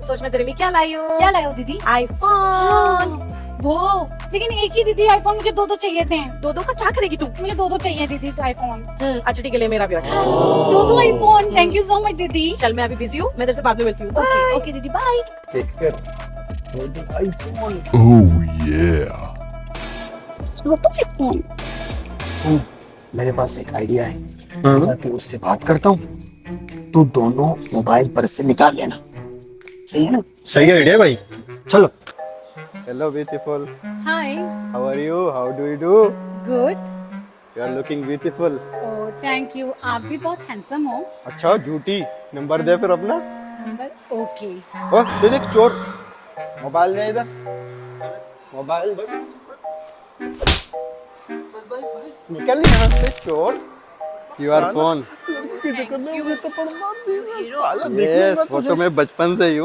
सोच मैं तेरे लिए क्या लाई हूँ। क्या लाए हो दीदी? आईफोन। वो लेकिन एक ही दीदी आईफोन, मुझे दो दो चाहिए थे। दो दो का क्या करेगी तू? मुझे दो दो चाहिए दीदी आईफोन। अच्छा ठीक है, ले मेरा भी रख। दो दो iPhone, thank you so much दीदी। चल मैं अभी बिजी हूँ, मैं तेरे से बाद में मिलती हूँ। ओके ओके दीदी बाय। चेक कर आईफोन। Oh yeah. दो दो आईफोन। सुन, मेरे पास एक आइडिया है। जाके उससे बात करता हूँ, तू दोनों मोबाइल पर से निकाल लेना। सही है ना? सही आइडिया भाई। चलो। Hello beautiful, hi. How are you, how do you do? Good. You are looking beautiful. Oh thank you, आप भी बहुत हैंडसम हो। अच्छा झूठी, नंबर दे फिर अपना। Number okay. ओ ये देख चोर, मोबाइल दे इधर, मोबाइल निकल यहाँ से चोर। You are phone. यस, वो तो मैं बचपन से ही हूँ।